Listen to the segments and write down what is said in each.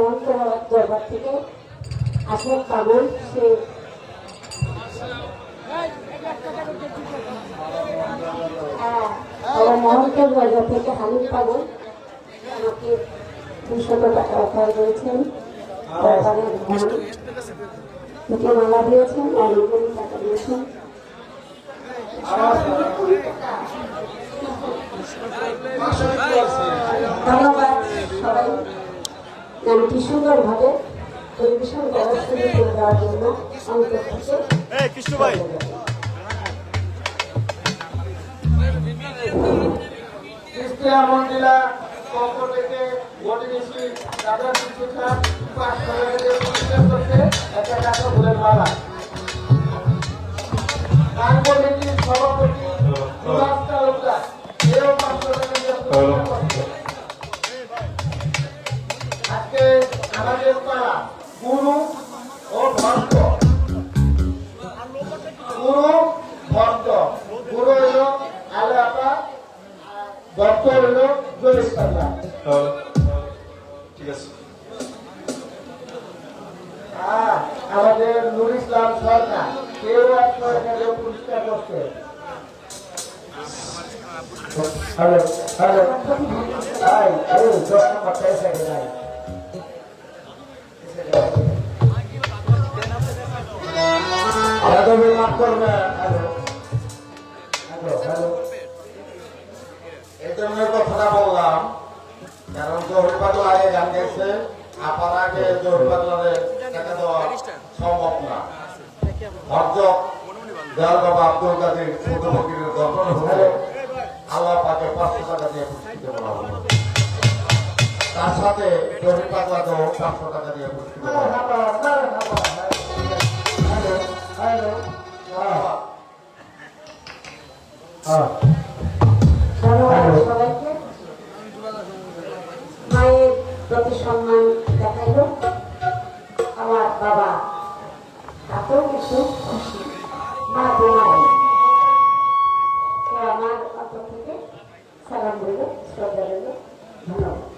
মহন্ত দরবার থেকে আসলে পাগল সে মহন্তের দরবার থেকে হামিদ পাগল আমাকে 200 টাকা অফার করেছেন। দুটো মালা দিয়েছেন, অনেকগুলো টাকা দিয়েছেন। ধন্যবাদ সবাই গানটি সুন্দরভাবে পরিবেশন করার সুযোগ করে দেওয়ার জন্য অন্তর থেকে কৃষ্ণ ভাই। ক্রিস্টিয়া মন্ডিলা পক্ষ থেকে মোটিভেশন দাদা শিক্ষা পাস করে করতে একটা টাকা ভুলের মালা। গান কমিটির সভাপতি সুভাষ তালুকদার এও 500 টাকা দিয়ে আজকে আমাদের পাড়া গুরু ও ভক্ত গুরু হইল আলাপা, ভক্ত হইল জয়েশ পাল্লা। ঠিক আছে। আমাদের নুর ইসলাম সরকার কেউ এখানে পুরস্কার করছে। হ্যালো হ্যালো ভাই, 10 নম্বর পয়সা নাই। মাফ করবেন। হ্যালো হ্যালো হ্যালো, এই জন্য কথাটা বললাম কারণ জহির পাগল আগে গান গেছে, আপার আগে জহির পাগলের টাকা দেওয়া সম্ভব না। ভদ্রক দেওয়ার বাবা আব্দুল কাদের ছোট ফকিরের দর্শন হলে আল্লাহ পাকে 500 টাকা দিয়ে পুরস্কৃত করা হবে। তার সাথে জহির পাগলাকেও 500 টাকা দিয়ে পুরস্কৃত করা হবে। ধন্যবাদ সবাইকে। মায়ের প্রতি সম্মান দেখাইল আমার বাবা, তাতেও কিছু খুশি। মা বোনাই আমার অন্তর থেকে সালাম রইল, শ্রদ্ধা রইল। ধন্যবাদ।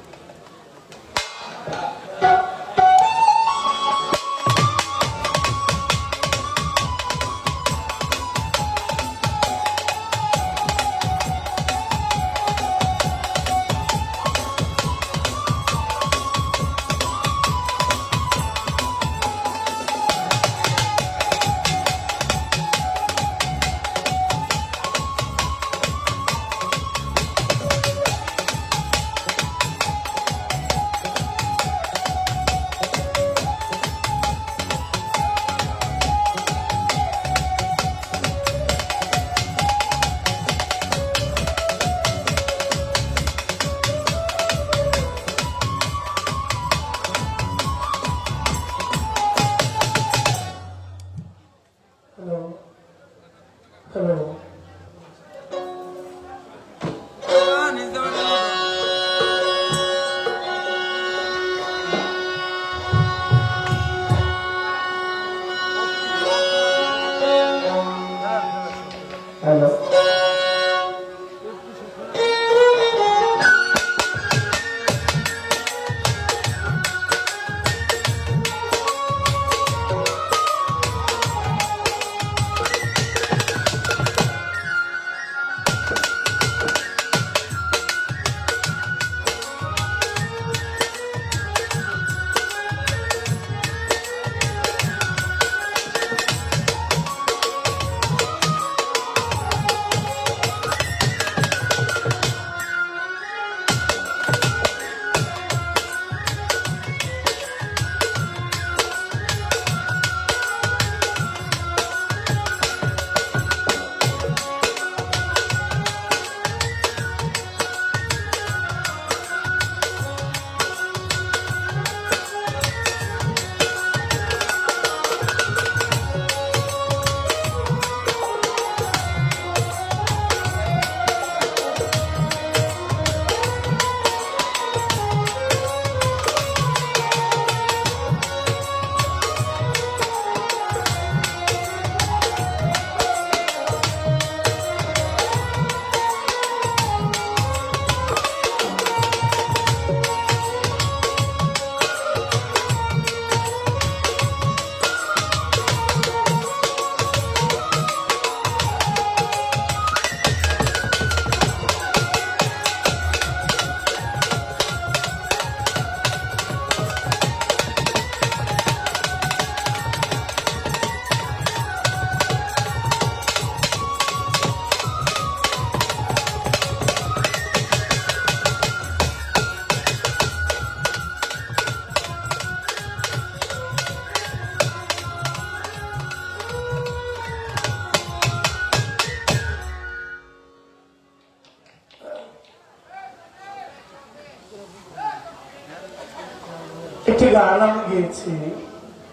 গান আমি গেয়েছি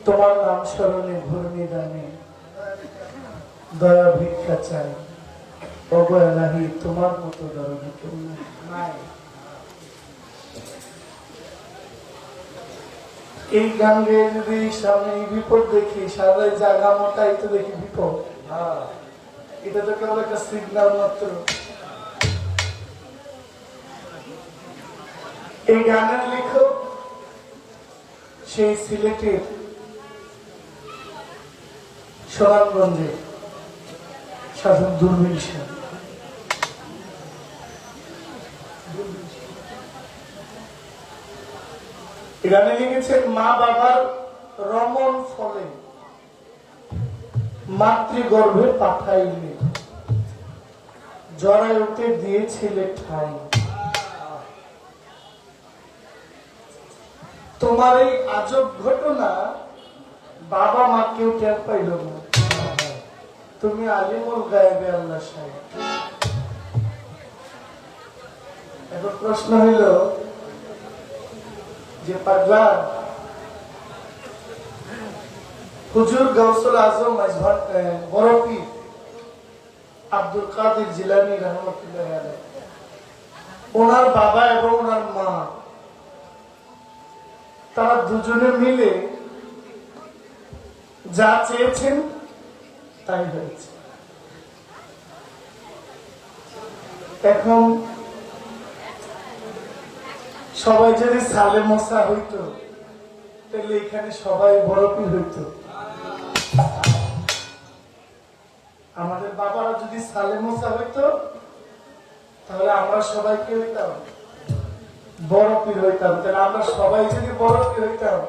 তোমার নাম স্মরণে ঘূর্ণি দানে দয়া ভিক্ষা চাই অবহেলাহি তোমার মতো দরদি কেউ নাই। এই গান গেয়ে যদি সামনে এই বিপদ দেখি সারা জায়গা মোটাই তো দেখি বিপদ। এটা তো কেবল একটা সিগন্যাল মাত্র। এই গানের লেখক সেই সিলেটের সোনারগঞ্জে সাধক দুর্বিল সেন। গানে লিখেছেন মা বাবার রমণ ফলে মাতৃগর্ভে পাঠাইলে জরায়ুতে দিয়েছিলে ঠাই। তোমার এই আজব ঘটনা বাবা মা কেউ টের পাইল না, তুমি আলিমুল গায়েবে আল্লাহ সাহেব। এখন প্রশ্ন হইল যে পাগলা হুজুর গাউসুল আজম বড় পীর আব্দুল কাদের জিলানী রহমতুল্লাহ আলাইহি, ওনার বাবা এবং ওনার মা তারা দুজনে মিলে যা চেয়েছেন তাই হয়েছে। এখন সবাই যদি সালে মশা হইতো তাহলে এখানে সবাই বড় পীর হইতো। আমাদের বাবারা যদি সালে মশা হইতো তাহলে আমরা সবাই কি হইতাম? বড় পীর হইতাম। তাহলে আমরা সবাই যদি বড় পীর হইতাম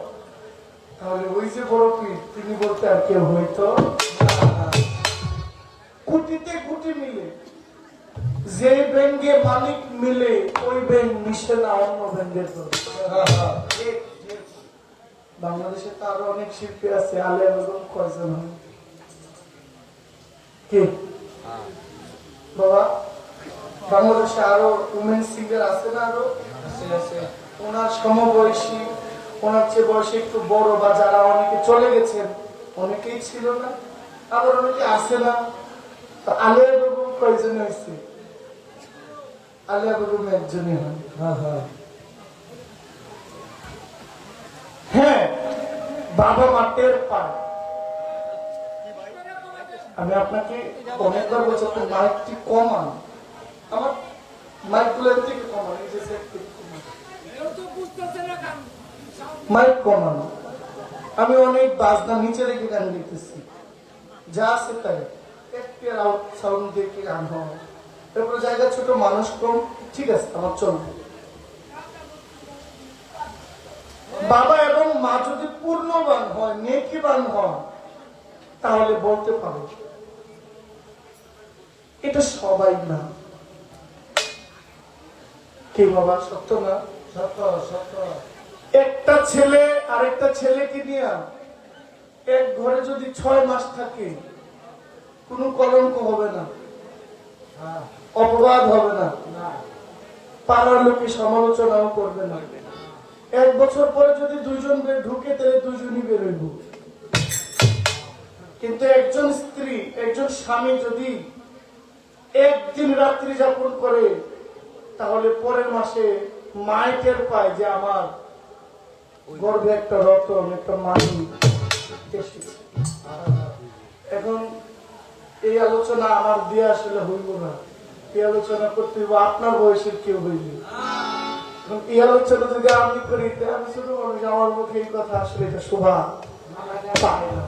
তাহলে ওই যে বড় পীর তিনি বলতে আর কেউ হইতো কুটিতে কুটি মিলে যে ব্যাঙ্গে মালিক মিলে ওই ব্যাংক মিশে না অন্য ব্যাংকের। বাংলাদেশে তো আরো অনেক শিল্পী আছে, আলিয়া বেগম কয়জন হয় কে বাবা? বাংলাদেশে আরো উমেন সিঙ্গার আছে না? আরো আছে। ওনার সমবয়সী, ওনার চেয়ে বয়সে একটু বড় বা যারা অনেকে চলে গেছেন, অনেকেই ছিল না, আবার অনেকে আছে না। আলিয়া বেগম কয়জন হয়েছে? আলিয়া বেগম একজনই হয়। হ্যাঁ, বাবা মা টের পায়। আমি আপনাকে অনেকবার বলছি আপনি মাইকটি কমান, আমার মাইক গুলোর থেকে কমান, এই যে মাইক কমান। আমি অনেক বাজনা নিচে রেখে গান লিখতেছি, যা আছে তাই একটু আউট সাউন্ড দিয়ে কি গান হয়। এরপর জায়গা ছোট, মানুষ কম, ঠিক আছে আমার চলবে। বাবা এবং মা যদি পূর্ণবান হয়, নেকিবান হয়, তাহলে বলতে পারো এটা সবাই না। কি বাবা সত্য না? সত্য সত্য। একটা ছেলে আরেকটা ছেলেকে নিয়ে এক ঘরে যদি 6 মাস থাকে কোনো কলঙ্ক হবে না, অপবাদ হবে না, পাড়ার লোকে সমালোচনাও করবে না। 1 বছর পরে যদি দুইজন ঢুকে তাহলে দুইজনই বেরোইব। কিন্তু একজন স্ত্রী একজন স্বামী যদি একদিন রাত্রি যাপন করে তাহলে পরের মাসে মায় টের পায় যে আমার গর্ভে একটা রতন, একটা মানি এসেছে। এখন এই আলোচনা আমার দিয়ে আসলে হইব না, এই আলোচনা করতে হইব আপনার বয়সের কেউ হইলে। এই আলোচনা যদি আমি করি, আমি শুধু মানুষ, আমার মুখে এই কথা আসলে এটা শোভা পায় না।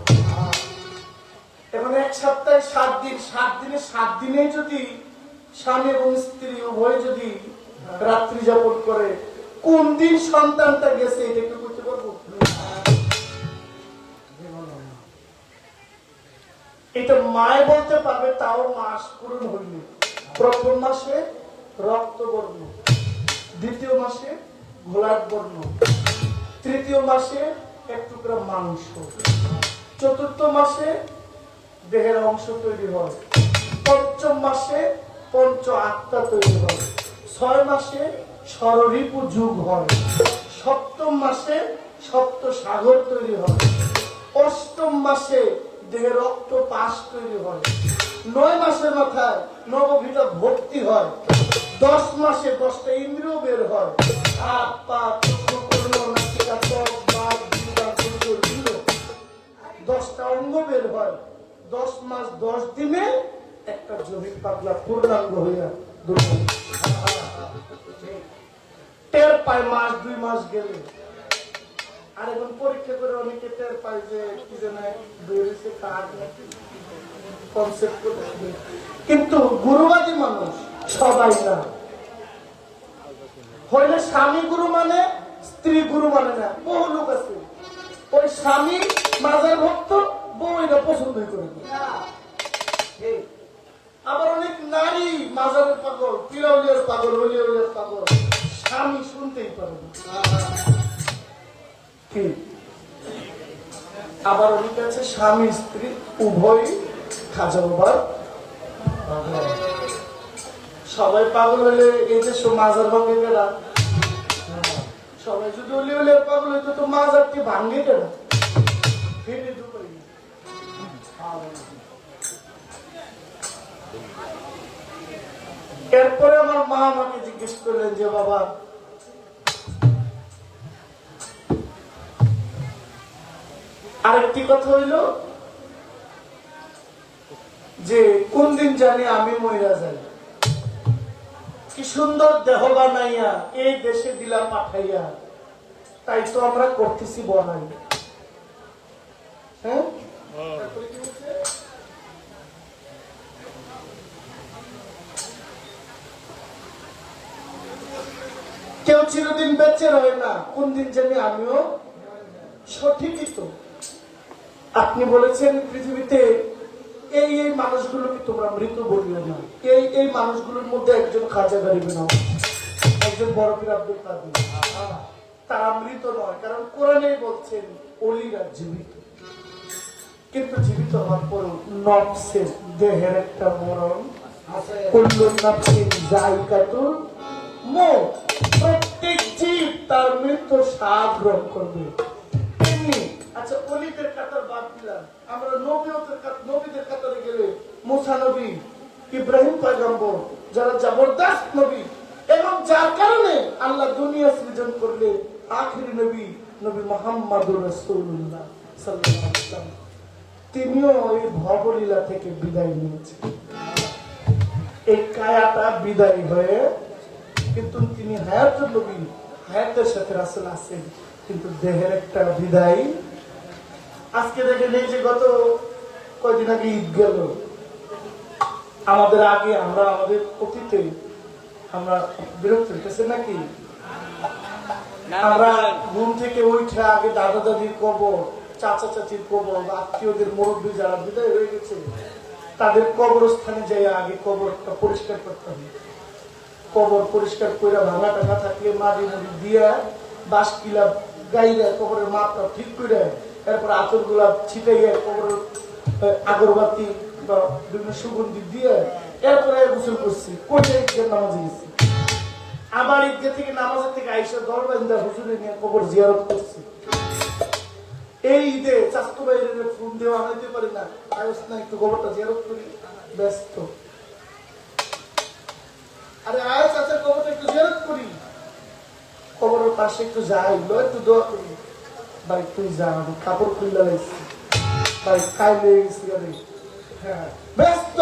এখন 1 সপ্তাহে 7 দিন, 7 দিনে 7 দিনে যদি স্বামী এবং স্ত্রী উভয় যদি রাত্রি যাপন করে, কোন দিন সন্তানটা গেছে এটা একটু করতে পারবো? এটা মায় বলতে পারবে, তাও মাস পূরণ হইলে। প্রথম মাসে রক্তবর্ণ, দ্বিতীয় মাসে ঘোলাট বর্ণ, তৃতীয় মাসে 1 টুকরা মাংস, চতুর্থ মাসে দেহের অংশ তৈরি হয়, পঞ্চম মাসে পঞ্চ আত্মা তৈরি হয়, 6 মাসে ষড়রিপু যুগ হয়, সপ্তম মাসে সপ্ত সাগর তৈরি হয়, অষ্টম মাসে দেহে রক্ত পাশ তৈরি হয়, 9 মাসের মাথায় নবভিটা ভর্তি হয়, 10 মাসে 10টা ইন্দ্রিয় বের হয়, হাত পা চক্ষু কর্ণ নাসিকা ত্বক বাত জিহ্বা কণ্ঠ লিঙ্গ 10টা অঙ্গ বের হয়। 10 মাস 10 দিনে একটা জমির পাগলা পূর্ণাঙ্গ হইয়া টের পায় মাস 2 মাস গেলে। আর এখন পরীক্ষা করে অনেকে টের পায় যে কি যেন বেরিয়েছে কাজ কনসেপ্ট করে। কিন্তু গুরুবাদী মানুষ সবাই না। হইলে স্বামী গুরু মানে স্ত্রী গুরু মানে না। বহু লোক আছে ওই স্বামী মাজার ভক্ত, বউ এটা পছন্দই করে না। আবার অনেক নারী মাজারের পাগল, পিরাউলিয়ার পাগল, হলিয়ার পাগল, স্বামী শুনতেই পারে না। আবার অনেকে আছে স্বামী স্ত্রী উভয় খাজা বাবার। সবাই পাগল হলে এই যে মাজার ভাঙে গেলা, সবাই যদি হলিয়ার পাগল হইতো তো মাজার কি ভাঙে গেল। এরপরে আমার মা আমাকে জিজ্ঞেস করলেন যে বাবা আরেকটি কথা হইল যে কোন দিন জানি আমি মইরা যাই, কি সুন্দর দেহ বানাইয়া এই দেশে দিলা পাঠাইয়া, তাই তো আমরা করতেছি বনাই। হ্যাঁ, কেউ চিরদিন বেঁচে রয় না, কোন দিন জানি আমিও। সঠিকই তো আপনি বলেছেন পৃথিবীতে এই এই মানুষগুলোকে তোমরা মৃত বলিও না। এই মানুষগুলোর মধ্যে একজন খাজা গরিব নাও, একজন বড় পীর আব্দুল কাদের, তারা মৃত নয়। কারণ কোরআনে বলছেন ওলিরা জীবিত, কিন্তু জীবিত হওয়ার পর নফসের দেহের একটা মরণ আছে। কুল্লু নাফসিন যায়িকাতুল মউত, প্রত্যেক জীব তার মৃত্যুর স্বাদ গ্রহণ করবে। তেমনি আচ্ছা ওলিদের কাতার বাদ দিলাম, আমরা নবীদের কাতারে গেলে মুসা নবী, ইব্রাহিম পয়গম্বর, যারা জবরদস্ত নবী এবং যার কারণে আল্লাহ দুনিয়া সৃজন করলে আখিরি নবী নবী মুহাম্মদুর রাসূলুল্লাহ সাল্লাল্লাহু আলাইহি ওয়াসাল্লাম, তিনিও এই ভবলীলা থেকে বিদায় নিয়েছেন। এই কায়াটা বিদায় হয়ে, কিন্তু তিনি হায়াতুল নবী, হায়াতের সাথে রাসূল আছেন, কিন্তু দেহের একটা বিদায়। আজকে দেখেন এই যে গত কয়দিন আগে ঈদ গেল, আমাদের আগে আমরা আমাদের অতীতে আমরা বিরক্ত হইতেছে নাকি? আমরা ঘুম থেকে উঠে আগে দাদা দাদির কবর, চাচা চাচির কবর, আত্মীয়দের মুরব্বী যারা বিদায় হয়ে গেছে তাদের কবরস্থানে যাই আগে কবরটা পরিষ্কার করতে হবে। কবর পরিষ্কার করে ভাঙা টাঙা থাকলে মাটি মুড়ি দিয়া বাঁশ কিলা গাইয়া কবরের মাপটা ঠিক করে, এরপর আতর গোলাপ ছিটাইয়া কবরের আগরবাতি বা বিভিন্ন সুগন্ধি দিয়ে এরপরে গোসল করছি, করে নামাজে গেছি। আবার ঈদগাহ থেকে নামাজের থেকে আইসা দরবান্দা হুজুরে নিয়ে কবর জিয়ারত করছি। এই ঈদে চাস্তু বাইরের ফোন দেওয়া আনাইতে পারি না, আয়স না একটু কবরটা জিয়ারত করি, ব্যস্ত। আরে আয় চাচার কবরটা একটু জিয়ারত করি, কবরের পাশে একটু যাই, একটু দোয়া করি। ভাই তুই যা, আমি কাপড় খুললে লাগছি, ভাই খাইলে গেছি। হ্যাঁ ব্যস্ত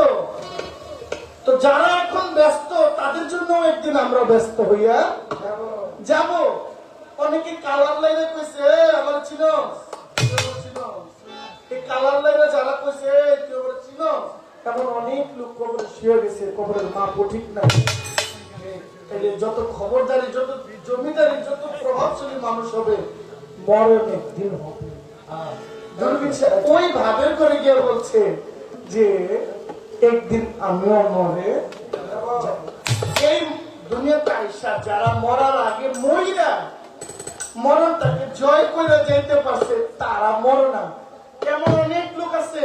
তো, যারা এখন ব্যস্ত তাদের জন্য একদিন আমরা ব্যস্ত হইয়া যাব। অনেকে কালার লাইনে কইছে আমার চিনস, এই কালার লাইনে যারা কইছে তুই আমার চিনস, এমন অনেক লোক কবরে শুয়ে গেছে, কবরের মাপ ঠিক নাই। যত খবরদারি, যত জমিদারি, যত প্রভাবশালী মানুষ হবে, মরণ একদিন হবে। ওই ভাবের করে গিয়ে বলছে যে একদিন আমিও মরে। এই দুনিয়াতে আইসা যারা মরার আগে মহিলা মরণটাকে জয় করে যেতে পারছে তারা মরে না। এমন অনেক লোক আছে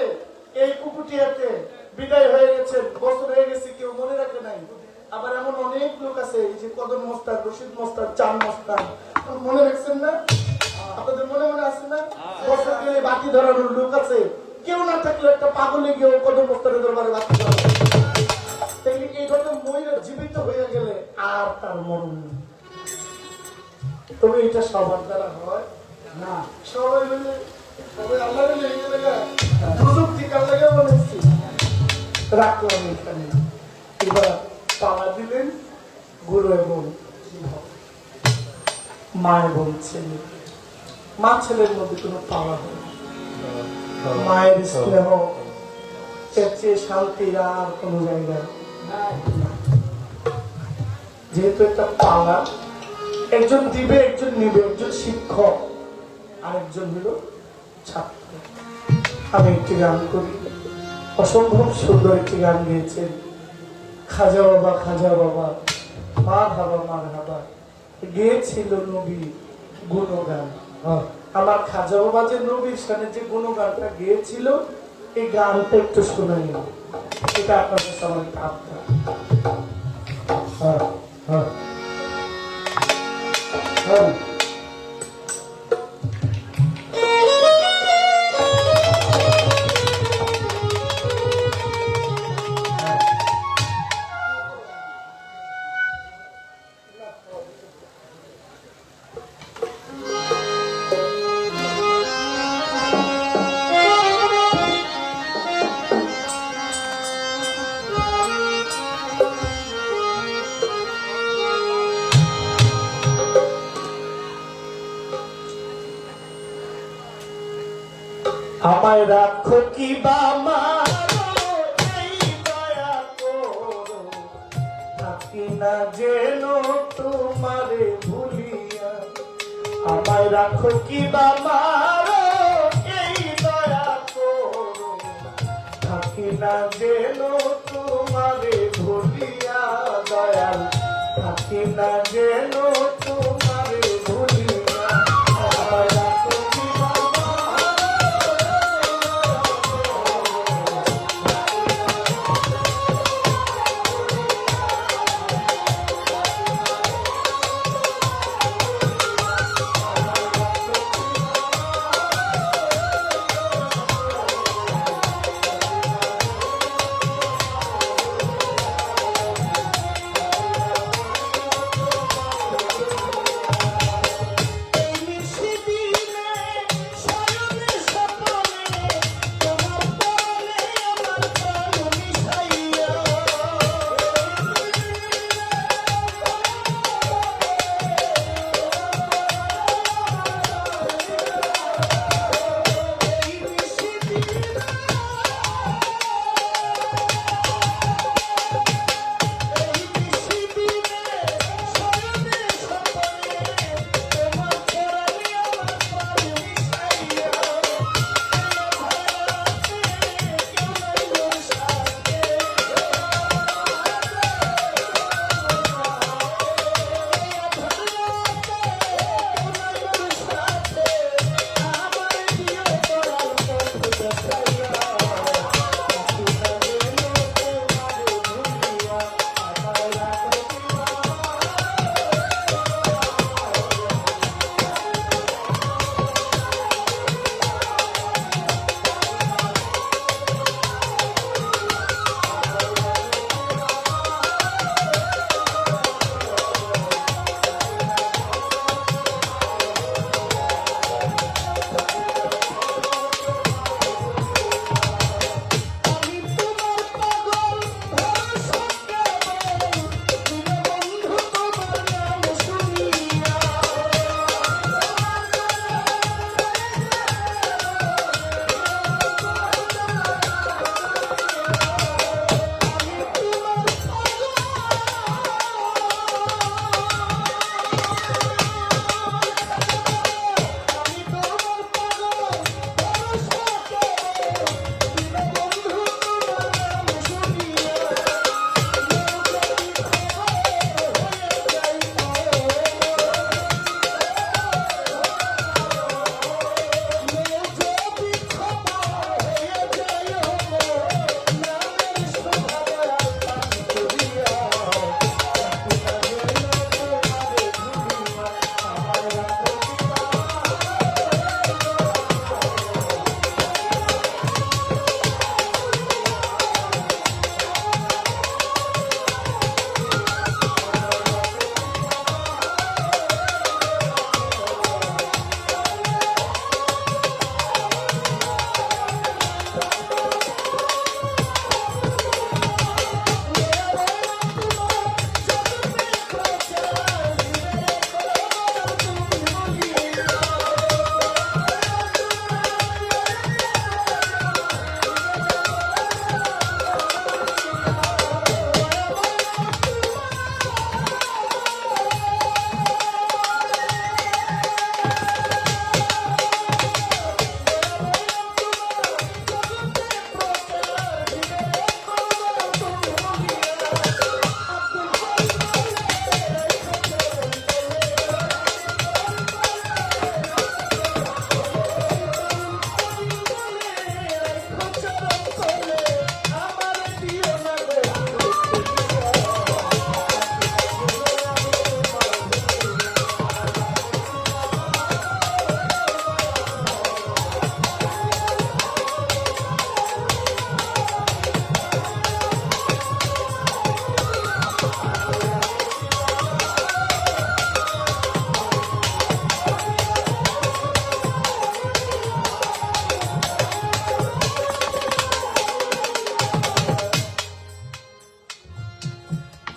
এই কুকুটিয়াতে বিদায় হয়ে গেছে, বছর হয়ে গেছে, কেউ মনে রাখে নাই। আবার এমন অনেক লোক আছে এই যে কদম মোস্তাক, রশিদ মোস্তাক, চান মোস্তাক, মনে রাখছেন না? আপনাদের মনে মনে আছে না? বছর গেলে বাতি ধরানোর লোক আছে, কেউ না থাকলে একটা পাগলে গিয়ে কত বস্তারে দরবারে বাতি ধরানো। তাইলে এই ঘটনা মহিলা জীবিত হয়ে গেলে আর তার মরণ নেই। তবে এটা সবার দ্বারা হয় না। সবাই মিলে সবাই আল্লাহ মিলে এই জায়গা দুজক থেকে আল্লাহকে বানাইছি, রাখলাম এখানে। এবার পালা দিলেন গুরু এবং মায়ের বলছেন, মা ছেলের মধ্যে কোনো পাওয়া হয় না। মায়ের স্নেহ এর চেয়ে শান্তির আর কোন জায়গায় না। যেহেতু একটা পালা, একজন দিবে একজন নিবে, একজন শিক্ষক আরেকজন হলো ছাত্র। আমি একটি গান করি, অসম্ভব সুন্দর একটি গান গেয়েছেন খাজা বাবা, খাজা বাবা মার হাবা মার হাবা, গেয়েছিল নবী গুণগান। আমার খাজা বাবা যে নবীর সাথে যে গুণগানটা গেয়েছিল, এই গানটা একটু শোনাই, এটা আপনাদের সবাই আবদার। আমায় রাখো কি বা মারো, এই দয়া করো, থাকি না যেন তোমারে ভুলিয়া। আমায় রাখো কি বা মারো, এই দয়া করো, থাকি না যেন তোমারে ভুলিয়া। দয়াল থাকি না যেন তোমারে ভুলিয়া। আমায় রাখো কি বা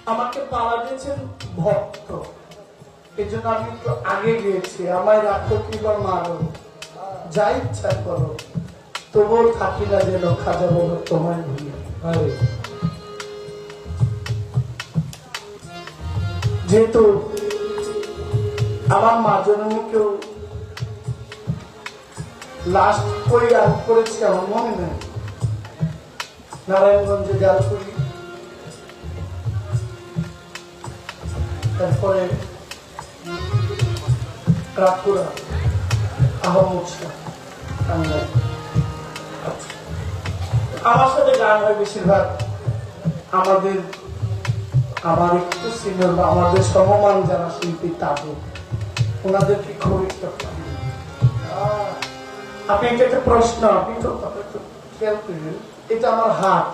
আমাকে পাওয়া দিয়েছেন ভক্ত, এই জন্য আমি একটু আগে গিয়েছি। আমায় রাখো কিংবা মারো, যা ইচ্ছা করো, তবুও থাকি না যেন খাজা বলো তোমায় ভুলে। যেহেতু আমার মা জননীকেও লাস্ট কই আগ করেছি আমার মনে নেই, নারায়ণগঞ্জে জাল করি, তারপরে রাতুরা, আহমদ শাহ, টাঙ্গাইল। আচ্ছা, আমার সাথে গান হয় বেশিরভাগ আমার একটু সিনিয়র বা আমাদের সমমান যারা শিল্পী তাদের, ওনাদেরকে খুব একটা পারি। আপনি এটা একটা প্রশ্ন, আপনি তো খেয়াল করবেন, এটা আমার হাত,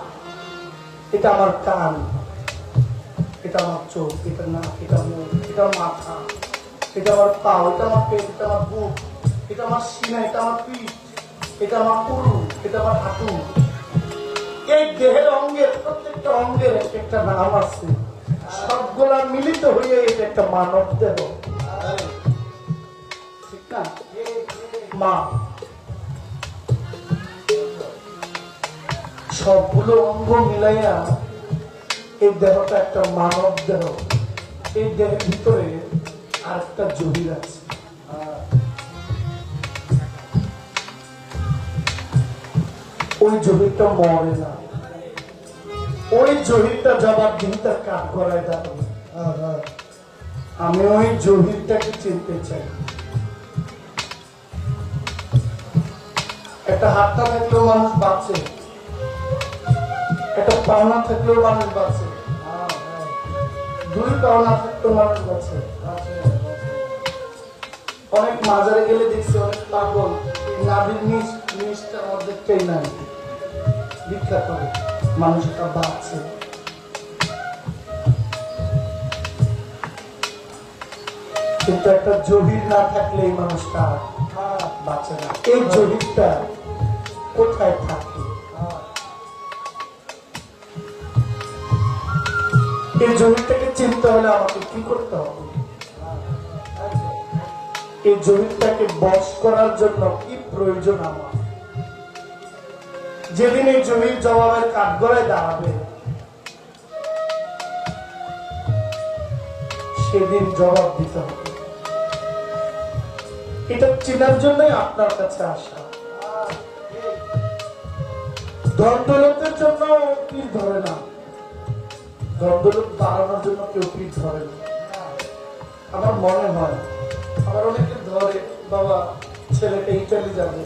এটা আমার কান, এটা আমার চোখ, এটা নাক, এটা মুখ, এটা মাথা, এটা আমার পা, এটা আমার পেট, এটা আমার বুক, এটা আমার সিনা, এটা আমার পিঠ, এটা আমার উরু, এটা আমার হাঁটু। এই দেহের অঙ্গের প্রত্যেকটা অঙ্গের একটা নাম আছে, সবগুলা মিলিত হয়ে এটা একটা মানব দেহ, ঠিক না? মা সবগুলো অঙ্গ মিলাইয়া এই দেহটা একটা মানব দেহ। এই দেহের ভিতরে আর একটা জহির আছে, ওই জহিরটা মরে না, ওই জহিরটা জবাবদিহিতার কাজ করায় দাঁড়াবে। আমি ওই জহিরটাকে চিনতে চাই। একটা হাতটা থাকলেও মানুষ বাঁচে, একটা পাওনা থাকলেও মানুষ বাঁচে, দুই পাওনা থাকলেও মানুষ বাঁচে। অনেক মাজারে গেলে দেখছি অনেক পাগল নাভির নিচটার অর্ধেকটাই নাই, ভিক্ষা করে, মানুষটা বাঁচে। কিন্তু একটা জহির না থাকলে এই মানুষটা বাঁচে না। এই জহিরটা কোথায় থাকে? এই জহিরটাকে চিনতে হলে আমাকে কি করতে হবে? এই জহিরটাকে বশ করার জন্য কি প্রয়োজন আমার? যেদিন এই জমির জবাবের কাঠগড়ায় দাঁড়াবে, সেদিন জবাব দিতে হবে। এটা চেনার জন্যই আপনার কাছে আসা। দ্বন্দ্বলোকের জন্য পীর ধরে না, দ্বন্দ্বলোক বাড়ানোর জন্য কেউ পীর ধরে না। আমার মনে হয় আবার অনেকে ধরে, বাবা ছেলেটা ইটালি যাবে,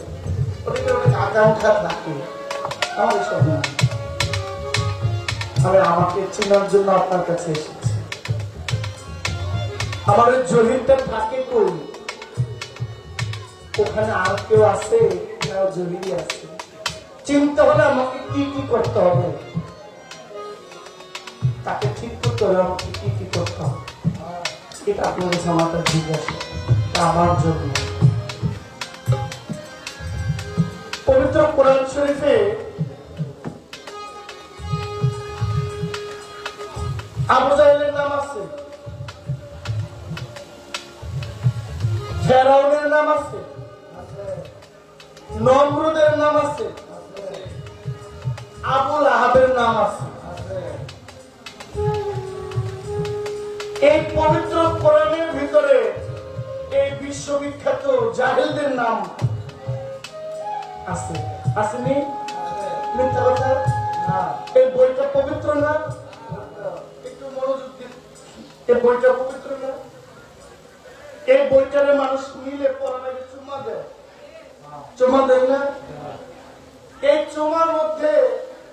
অনেকে অনেক আকাঙ্ক্ষা থাকে। আমার এসব না, আমি আমাকে চেনার জন্য আপনার কাছে এসেছি। আমার ওই জহিরটা থাকে কই? ওখানে আর কেউ আছে না, জহিরই আছে। চিনতে হলে আমাকে কি কি করতে হবে? তাকে ঠিক করতে হলে আমাকে কি কি করতে হবে? এটা আপনার কাছে আমার জিজ্ঞাসা, আমার জন্য। পবিত্র কোরআন শরীফে আবু জাহেলের নাম আছে, ফেরাউনের নাম আছে, নমরুদের নাম আছে, আবুল আহাবের নাম আছে। এই পবিত্র কোরআনের ভিতরে এই বিশ্ববিখ্যাত জাহেলদের নাম আছে, আসেনি? মিথ্যা কথা না। এই বইটা পবিত্র না? একটু মনোযোগ দিন। এই বইটা পবিত্র না? এই বইটারে মানুষ মিলে পড়ার আগে চুমা দেয়, চুমা দেয় না? এই চুমার মধ্যে,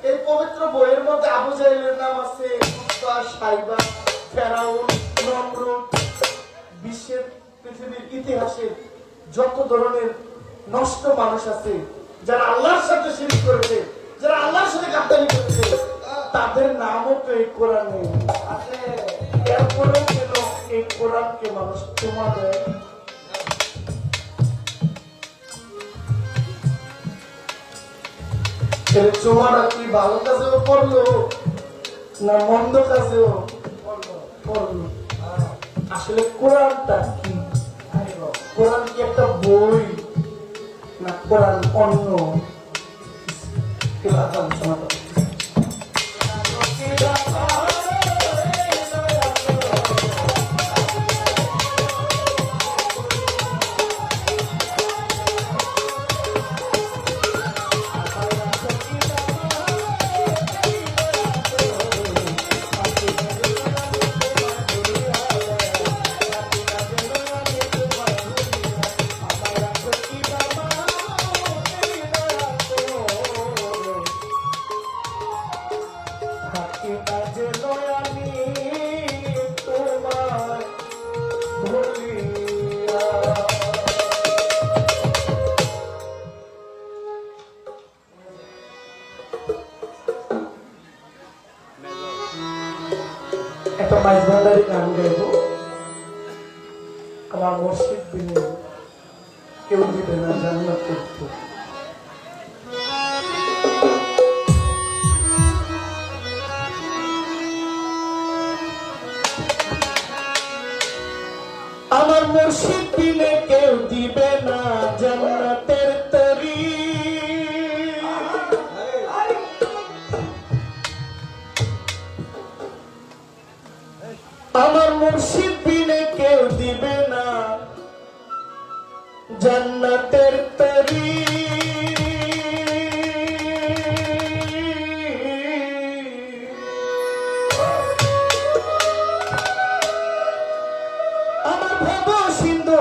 এই পবিত্র বইয়ের মধ্যে আবু জাহেলের নাম আছে, উতবা, সাইবা, ফেরাউন, নমরুদ, বিশ্বের পৃথিবীর ইতিহাসে যত ধরনের নষ্ট মানুষ আছে, যারা আল্লাহর সাথে শিরক করেছে, যারা আল্লাহর সাথে গাদ্দারি করেছে, তাদের নামও তো এই কোরআনে আছে। এরপরেও কেন এই কোরআনকে মানুষ চুমা দেয়? চুমাটা কি ভালো কাজেও করলো না মন্দ কাজেও? পড়লো। আসলে কোরআনটা কি? কোরআন কি একটা বই না কোরআন অন্য কেউ আলোচনা করে? একটা মাইজ ভান্ডারি গান গাইব, আমার মসজিদ দিনে কেউ দিবে না জান্নাত করতে। আমার মসজিদ দিলে কেউ দিবে না জান্নাতের তরি। আমার মুর্শিদ বিনে কেউ দিবে না জান্নাতের তরি। আমার ভব সিন্ধু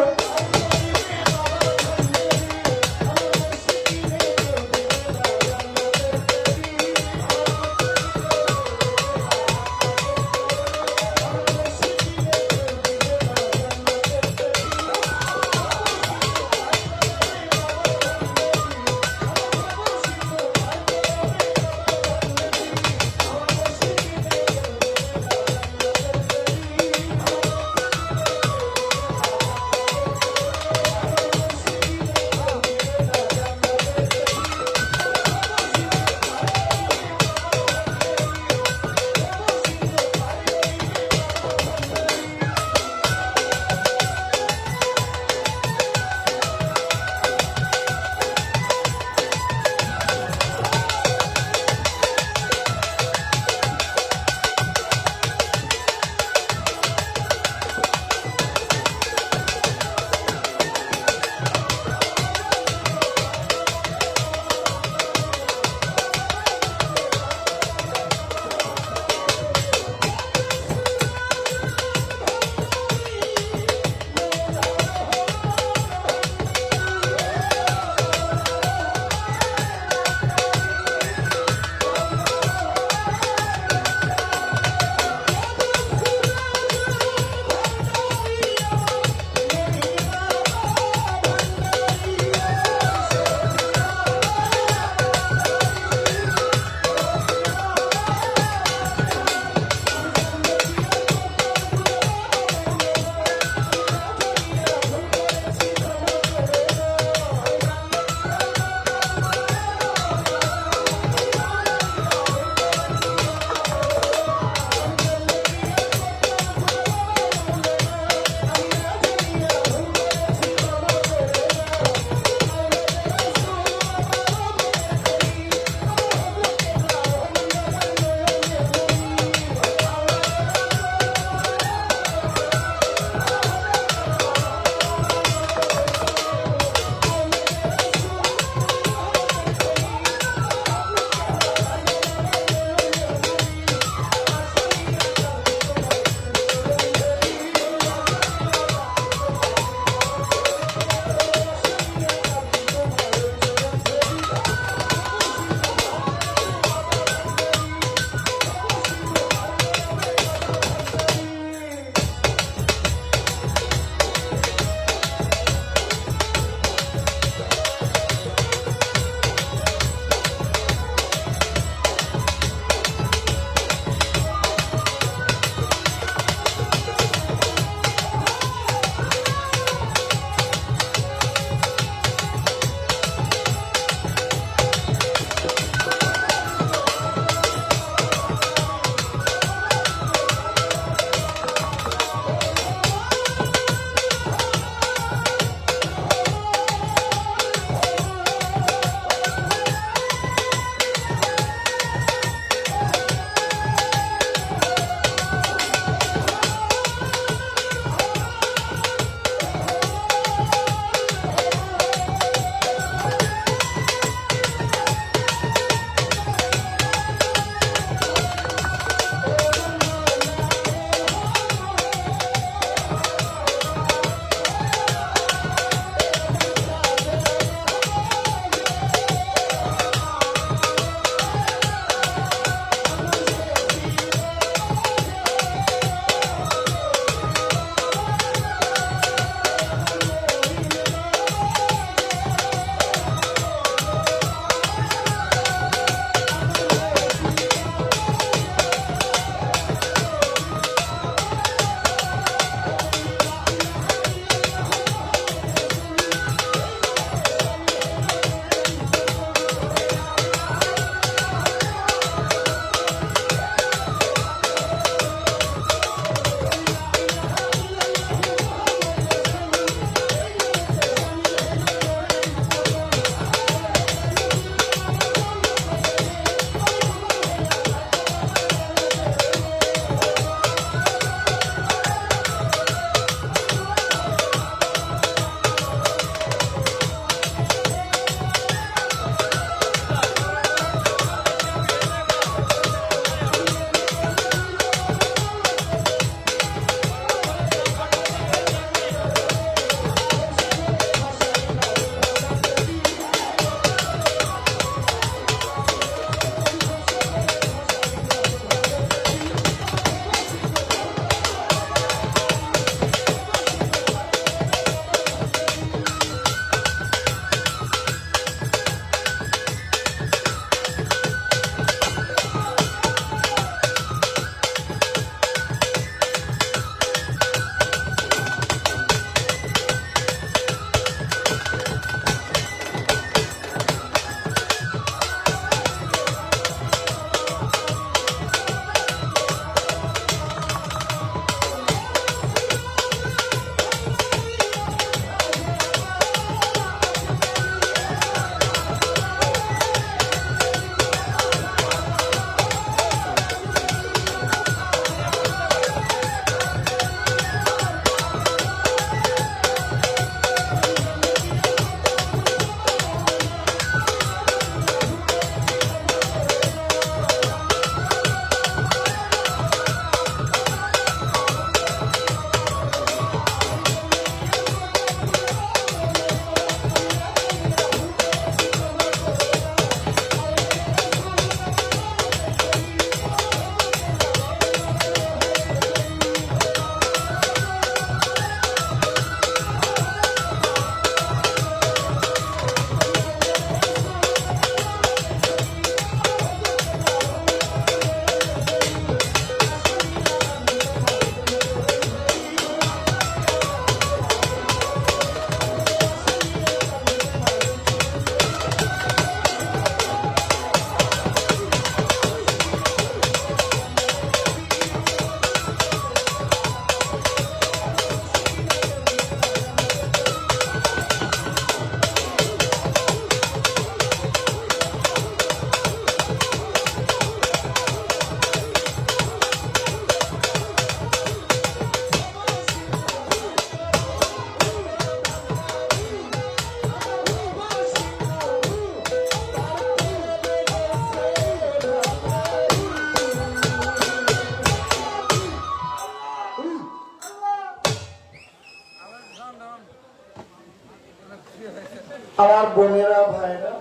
আমার বোনেরা ভাইরা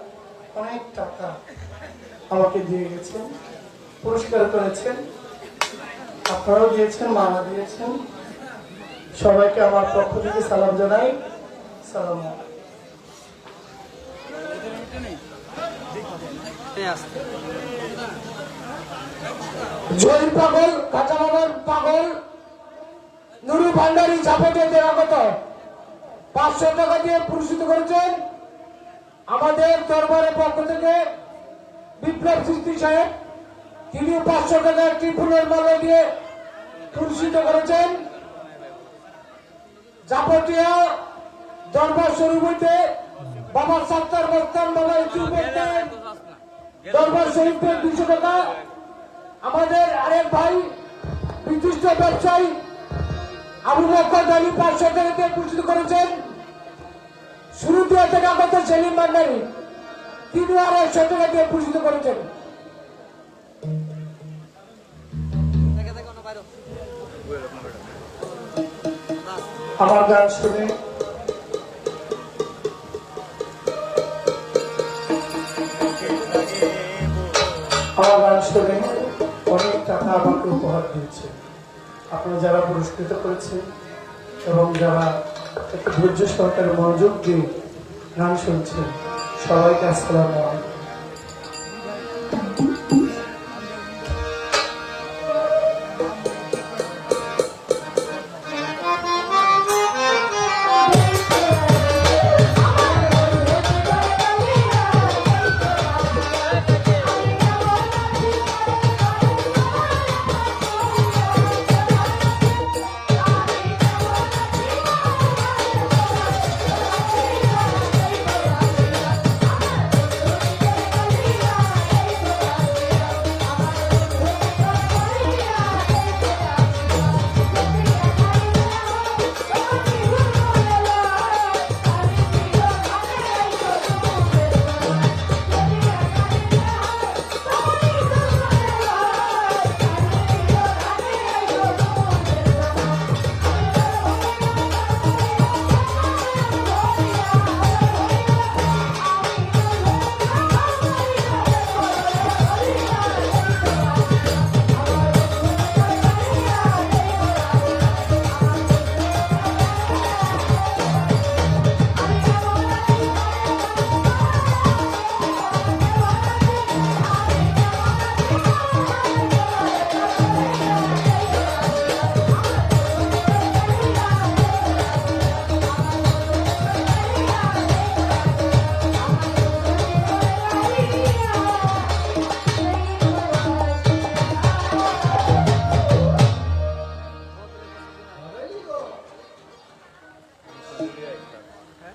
অনেক টাকা আমাকে দিয়ে গেছেন, পুরস্কার করেছেন, আপনারাও দিয়েছেন, মারা দিয়েছেন। সবাইকে আমার পক্ষ থেকে সালাম জানাই। সালাম। জয়ীর পাগল, কাঁচামামার পাগল, নুরু ভান্ডারী ঝাপটে দেওয়াগত 500 টাকা দিয়ে পুরস্কৃত করেছেন আমাদের দরবারের পক্ষ থেকে বিপ্লব সৃষ্টি সাহেব। তিনি 500 টাকা একটি ফুলের মালা দিয়ে পুরস্কৃত করেছেন। যাবতীয় দরবার শরীফ হইতে বাবা সাত্তার বস্তান বাবা ইউটিউব দরবার শরীফের 200 টাকা। আমাদের আরেক ভাই বিশিষ্ট ব্যবসায়ী আবু বকর আলী 500 টাকা দিয়ে পুরস্কৃত করেছেন। শুরুতে থেকে আগত সেলিম ভান্ডারী তিনি 250 টাকা দিয়ে পুরস্কৃত করেছেন। আমার গান শুনে অনেক টাকা আমাকে উপহার দিয়েছে। আপনারা যারা পুরস্কৃত করেছেন এবং যারা একটু ধৈর্য সহকারে মনোযোগ দিয়ে গান শুনছেন, সবাইকে আসসালামু আলাইকুম।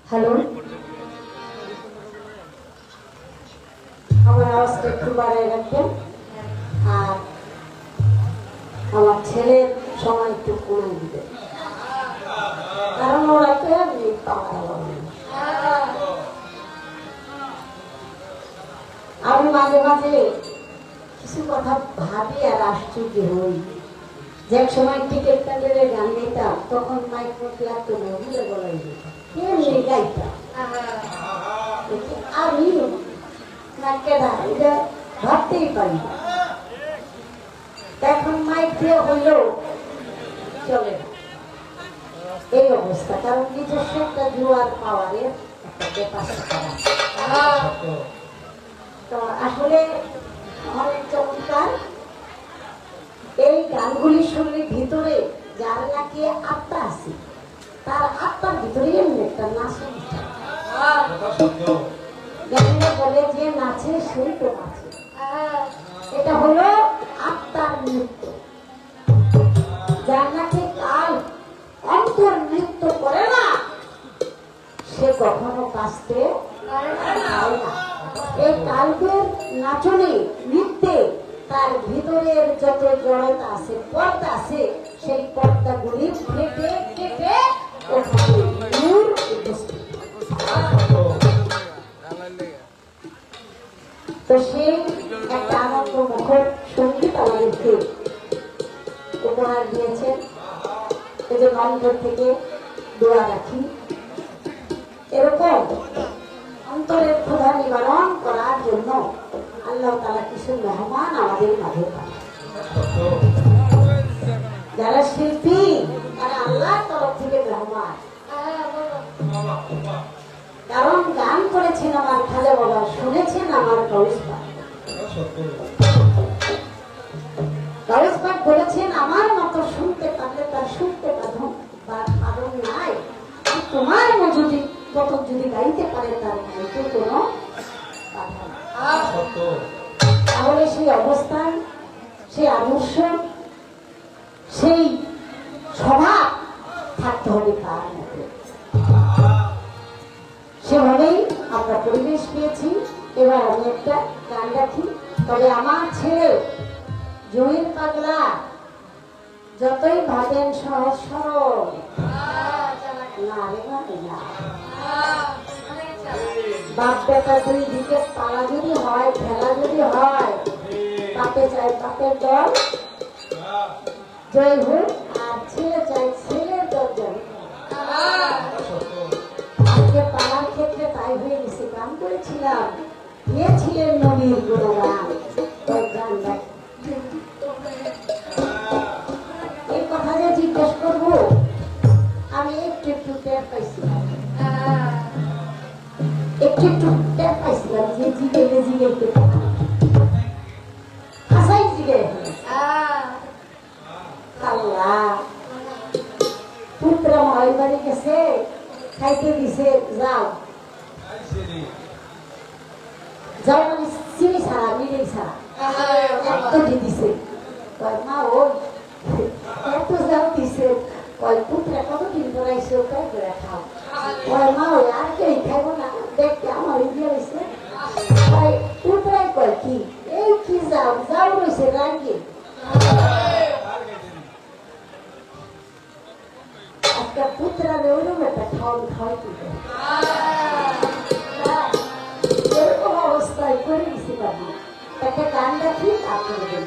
হ্যালো, আমার আওয়াজটা একটু বাড়ায় রাখবেন আর আমার ছেলের সময় একটু কমে দিবেন, কারণ ওরা তো এমনি পাওয়া। আমি মাঝে মাঝে কিছু কথা ভাবি আর আশ্চর্য হই যে এক সময় টিকিট কাটারে গান গাইতাম, তখন মাইক মধ্যে লাগতো না, ভুলে বলাই যেতাম, কেমনি গাইতাম। আমি এটা ভাবতেই পারি না, এখন মাইক দিয়ে হইলেও চলে না, এই অবস্থা। কারণ নিজস্ব একটা জোয়ার পাওয়ারের একটা ব্যাপার তো আসলে অনেক চমৎকার। এই গানগুলি শুনলে ভিতরে যার নাকি আত্মা আছে, তার আত্মার ভিতরে এমনি একটা নাচ বলে যে নাচে সেই তো নাচে। এটা হলো আত্মার নৃত্য। যার নাকি কাল অন্তর নৃত্য করে না, সে কখনো বাঁচতে পারে না। এই কাল্পের নাচনে নৃত্যে তার ভিতরের যত জড়তা আছে, পর্দা আছে, সেই পর্দাগুলি কেটে কেটে নূর উপস্থিত। তো সেই একটা আনন্দ মুখর সঙ্গীত আমাদেরকে উপহার দিয়েছেন। এই যে অন্তর থেকে দোয়া রাখি এরকম অন্তরের ক্ষুধা নিবারণ করার জন্য আল্লাহ তাআলা কিছু মেহমান আমাদের মাঝে পাঠান। যারা শিল্পী তারা আল্লাহর তরফ থেকে মেহমান। কারণ গান করেছেন আমার খাজা বাবা, শুনেছেন আমার গৌস পাক। গৌস পাক বলেছেন আমার মতো শুনতে পারলে তার শুনতে পারণ নাই, তোমার মজুদি কত যদি গাইতে পারে তার গাইতে কোনো বাধা নাই। তাহলে সেই অবস্থান, সেই আদর্শ, সেই স্বভাব থাকতে হবে তার মধ্যে। সেভাবেই আমরা পরিবেশ পেয়েছি। এবার আমি একটা গান রাখি। তবে আমার ছেলে জহির পাগলা যতই ভাবেন সহজ সরল, না রে ভাবে না। বাপ বেটা দুই দিকে পালা যদি হয়, খেলা যদি হয়, বাপে চাই বাপের দল জয় হোক, আর ছেলে চাই ছেলের দল জয় হোক। আজকে পালার ক্ষেত্রে তাই হয়ে গেছে। গান করেছিলাম, গিয়েছিলেন নবীর গুণগান, গান এই কথা যে জিজ্ঞেস করবো আমি একটু একটু টের পাইছিলাম, একটু একটু টের পাইছিলাম যে জিগেলে জিগেলতে হাসাই জিগে আল্লাহ পুত্রা মায়ের বাড়ি গেছে, খাইতে দিছে, যাও যাও মানে চিনি ছাড়া মিলেই ছাড়া এত দিছে। কয় মা ও এত যাও দিছে, কয় পুত্রা কতদিন ধরাইছে ওটাই করে খাও। কয় মা ওই আর কেউ খাইব না, দেখতে আমার দিয়ে রয়েছে। কয় পুত্রাই কয় কি এই কি যাও যাও রয়েছে রাগে। একটা পুত্রা ওইরকম একটা খাওয়াই দিবে, এরকম অবস্থায় করে দিতে পারি। একটা গান রাখি আপনাদের